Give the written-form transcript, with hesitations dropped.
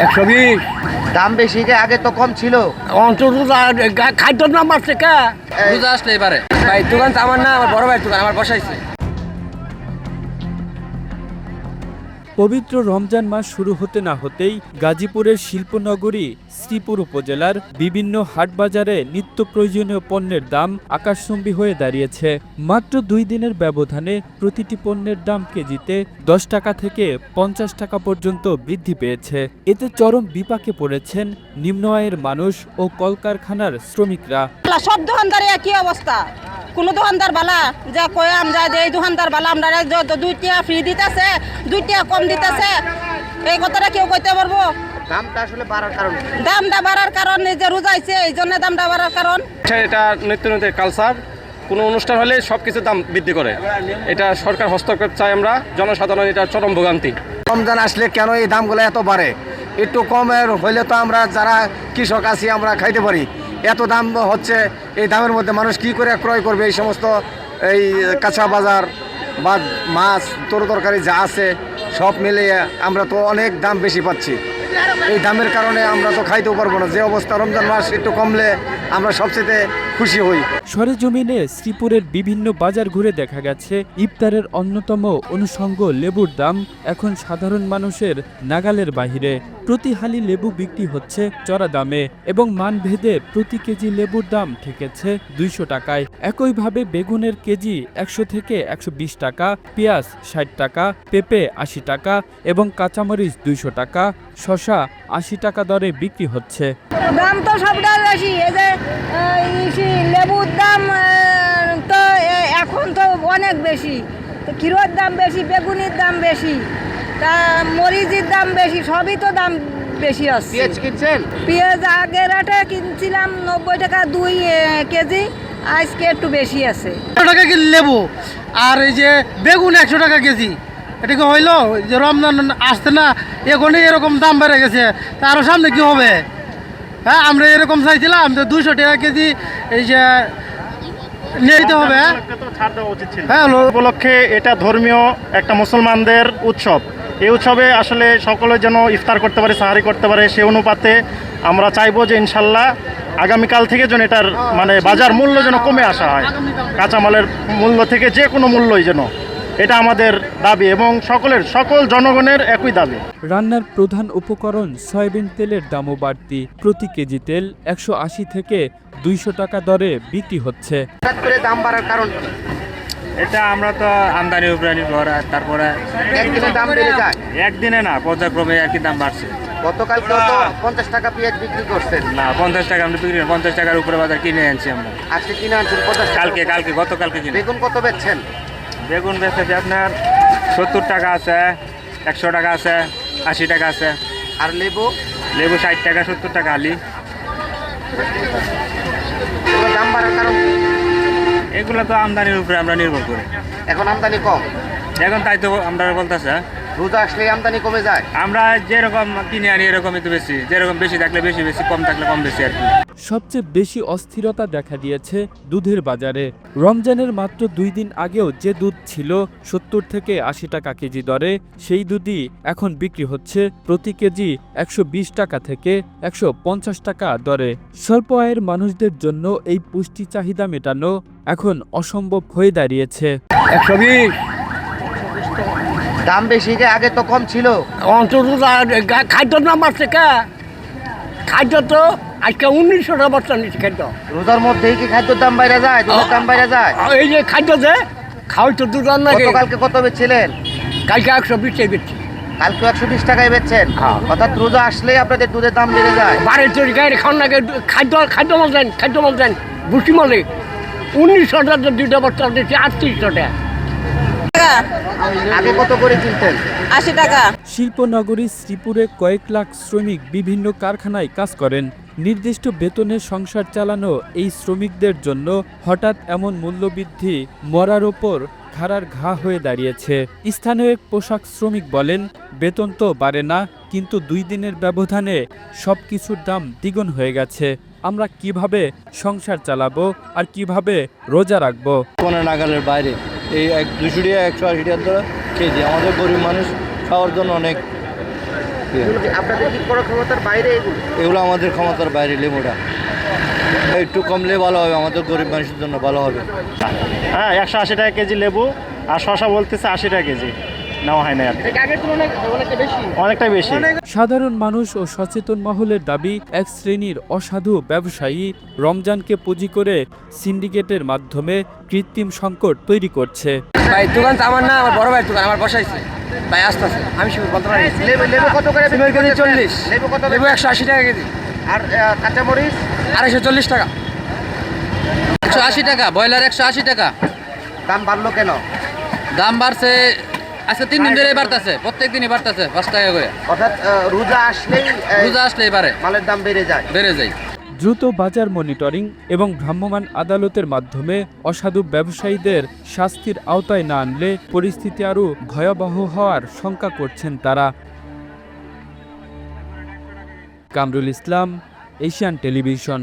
120। দাম বেশি কে আগে তো কম ছিল। অন্তত খাদ্যর নাম আছে কে? রোজা আসলে এবারে ভাই দোকান তো আমার না, আমার বড় ভাইয়ের দোকান, আমার বসাইছে। পবিত্র রমজান মাস শুরু হতে না হতেই গাজীপুরের শিল্পনগরী শ্রীপুর উপজেলার বিভিন্ন হাটবাজারে নিত্য প্রয়োজনীয় পণ্যের দাম আকাশচুম্বী হয়ে দাঁড়িয়েছে। মাত্র 2 দিনের ব্যবধানে প্রতিটি পণ্যের দাম কেজিতে 10 টাকা থেকে 50 টাকা পর্যন্ত বৃদ্ধি পেয়েছে। এতে চরম বিপাকে পড়েছেন নিম্ন আয়ের মানুষ ও কলকারখানার শ্রমিকরা। সব দোকানদারের একই অবস্থা। কোন দোকানদার বালা যা কয়াম যা এই দোকানদার বালা আমরা 2 টাকা ফ্রি দিতেছে, 2 টাকা কম দিতেছে, এই কথাটা কেউ কইতে পারবো? দামটা আসলে বাড়ার কারণ, দামটা বাড়ার কারণ এই যে রোজাইছে এই জন্য দামটা বাড়ার কারণ। এটা নিত্য নতুন কালচার, কোনো অনুষ্ঠান হলে সব কিছুর দাম বৃদ্ধি করে। এটা সরকার হস্তক্ষেপ চাই, আমরা জনসাধারণ এটা চরম ভোগান্তি। রমজান আসলে কেন এই দামগুলো এত বাড়ে? একটু কমের হইলে তো আমরা যারা কৃষক আছি আমরা খাইতে পারি। এত দাম হচ্ছে, এই দামের মধ্যে মানুষ কি করে ক্রয় করবে? এই সমস্ত এই কাঁচা বাজার বা মাছ তরকারি যা আছে সব মিলিয়ে আমরা তো অনেক দাম বেশি পাচ্ছি। এই দামের কারণে আমরা তো খাইতেও পারবো না। যে অবস্থা, রমজান মাস একটু কমলে আমরা সবচেয়ে খুশি হই। সরেজমিনে শ্রীপুরের বিভিন্ন বাজার ঘুরে দেখা গেছে ইফতারের অন্যতম অনুষঙ্গ লেবুর দাম এখন সাধারণ মানুষের নাগালের বাহিরে। প্রতি হালি লেবু বিক্রি হচ্ছে চড়া দামে এবং মানভেদে প্রতি কেজি লেবুর দাম ঠেকেছে 200 টাকায়। একইভাবে বেগুনের কেজি 100 থেকে 120 টাকা, পেঁয়াজ 60 টাকা, পেঁপে 80 টাকা এবং কাঁচামরিচ 200 টাকা, শসা 80 টাকা দরে বিক্রি হচ্ছে। দাম তো সবটাই বেশি। এই যে লেবুর দাম তো এখন তো অনেক বেশি, তো ক্ষীরের দাম বেশি, বেগুনির দাম বেশি, তা মরিচের দাম বেশি, সবই তো দাম বেশি আছে। পেঁয়াজ কিনছেন? পেঁয়াজ আগের রেটে কিনছিলাম 90 টাকা 2 কেজি, আজকে একটু বেশি আছে। 100 টাকা কেজি লেবু, আর এই যে বেগুন 100 টাকা কেজি। এটা কি হইলো যে রমজান আসতে না এখনই এরকম দাম বেড়ে গেছে, তা আরও সামনে কি হবে? হ্যাঁ, আমরা এরকম চাইছিলাম তো 200 টাকা কেজি এই যে নিতে হবে। হ্যাঁ, উপলক্ষে এটা ধর্মীয় একটা মুসলমানদের উৎসব। এই উৎসবে আসলে সকলে যেন ইফতার করতে পারে, সাহারি করতে পারে, সে অনুপাতে আমরা চাইবো যে ইনশাল্লাহ আগামীকাল থেকে যেন এটার মানে বাজার মূল্য যেন কমে আসা হয়, কাঁচামালের মূল্য থেকে যে কোনো মূল্যই যেন, এটা আমাদের দাবি এবং সকল জনগণের একই দাবি। রান্নার প্রধান উপকরণ সয়াবিন তেলের দামও বাড়তি। প্রতি কেজি তেল 180 থেকে 200 টাকা দরে বিক্রি হচ্ছে। হঠাৎ করে দাম বাড়ার কারণ কি? এটা আমরা তো আমদানি উপরে নির্ভর, তারপরে একদিনে দাম বেড়ে যায়? একদিনে না, পর্যায়ক্রমে আর কি দাম বাড়ছে। গতকালকে তো 50 টাকা পেঁয়াজ বিক্রি করছেন। না, 50 টাকা আমরা বিক্রি, 50 টাকার উপরে বাজার কিনে আনছি আমরা। আজকে কিনে আনছেন 50 টাকা? গতকালকে কিনে। বেগুন কত বেচছেন? বেগুন বেচেছে আপনার 70 টাকা আছে, 100 টাকা আছে, 80 টাকা আছে। আর লেবু? লেবু 60 টাকা, 70 টাকা আলি। দাম বাড়ার কারণ কি? এগুলো তো আমদানির উপরে আমরা নির্ভর করি। এখন আমদানি কম, এখন তাই তো আমরা বলতেছে রোজা আসলে আমদানি কমে যায়। আমরা যেরকম কিনে আনি এরকমই তো বেশি, যেরকম বেশি থাকলে বেশি, কম থাকলে কম বেশি আর কি। সবচেয়ে বেশি অস্থিরতা দেখা দিয়েছে দুধের বাজারে। রমজানের মাত্র 2 দিন আগেও যে দুধ ছিল 70 থেকে 80 টাকা কেজি দরে, সেই দুধই এখন বিক্রি হচ্ছে প্রতি কেজি 120 টাকা থেকে 150 টাকা দরে। স্বল্প আয়ের মানুষদের জন্য এই পুষ্টি চাহিদা মেটানো এখন অসম্ভব হয়ে দাঁড়িয়েছে। 120। দাম বেশি কে আগে তো কম ছিল। অন্তত খাদ্যর নাম আছে কে? খাদ্য তো আজকে 1900 টাকা বস্তা নিচ্ছে খাদ্য। রোজার মধ্যেই কি খাদ্যের দাম বাইরে যায়? দুধের দাম বাইরে যায়? এই যে খাদ্য যে খাওয়াই তো দুধ রান্না। গতকালকে কত বেচছিলেন? কালকে 120 টাকা বেচছি। কালকে 120 টাকায় বেচছেন? হ্যাঁ। অর্থাৎ রোজা আসলেই আপনাদের দুধের দাম বেড়ে যায়। বাড়ির তৈরি গাড়ি খাওয়ার লাগে খাদ্য মাল দেন ভুসি মালে 1900 টাকা 2টা বস্তা দিচ্ছি 3800 টাকা। আগে কত করে কিনতেন? 80 টাকা। শিল্পনগরী শ্রীপুরে কয়েক লাখ শ্রমিক বিভিন্ন কারখানায় কাজ করেন। নির্দিষ্ট বেতনে সংসার চালানো এই শ্রমিকদের জন্য হঠাৎ এমন মূল্যবৃদ্ধি মরার ওপর খাড়ার ঘা হয়ে দাঁড়িয়েছে। স্থানীয় এক পোশাক শ্রমিক বলেন, বেতন তো বাড়ে না, কিন্তু 2 দিনের ব্যবধানে সবকিছুর দাম দ্বিগুণ হয়ে গেছে। আমরা কিভাবে সংসার চালাবো আর কিভাবে রোজা রাখবো? কোনো নাগালের বাইরে এই 200 টাকা 180 টাকা কেজি আমাদের গরিব মানুষ খাওয়ার জন্য অনেক আপনাদের কি কোনো ক্ষমতার বাইরে এগুলো? এগুলো আমাদের ক্ষমতার বাইরে লেবুটা একটু কমলে ভালো হবে, আমাদের গরিব মানুষের জন্য ভালো হবে। হ্যাঁ 180 টাকা কেজি লেবু, আর শশা বলতেছে 80 টাকা কেজি, নেওয়া হয় না আর কি। অনেকটাই বেশি। সাধারণ মানুষ ও সচেতন মহলের দাবি, এক শ্রেণীর অসাধু ব্যবসায়ী রমজানকে পুঁজি করে সিন্ডিকেটের মাধ্যমে কৃত্রিম সংকট তৈরি করছে। ভাই দোকান তো আমার না, আমার বড় ভাইয়ের দোকান, আমার বসাইছে ভাই আসতেছে, আমি শুধু বলতে পারি। লেবু কত করে সিমের কেজি 40, লেবু কত? লেবু 180 টাকা কেজি, আর কাঁচামরিচ 240 টাকা, 180 টাকা, ব্রয়লার 180 টাকা। দাম বাড়লো কেন? দাম বাড়ছে আজকে 3 দিন ধরে বাড়তেছে, প্রত্যেক দিনই বাড়তেছে 5 টাকা করে। অর্থাৎ রোজা আসলেই রোজা আসলেই বাড়ে, মালের দাম বেড়ে যায়। দ্রুত বাজার মনিটরিং এবং ভ্রাম্যমাণ আদালতের মাধ্যমে অসাধু ব্যবসায়ীদের শাস্তির আওতায় না আনলে পরিস্থিতি আরও ভয়াবহ হওয়ার শঙ্কা করছেন তারা। Kamrul Islam, Asian television.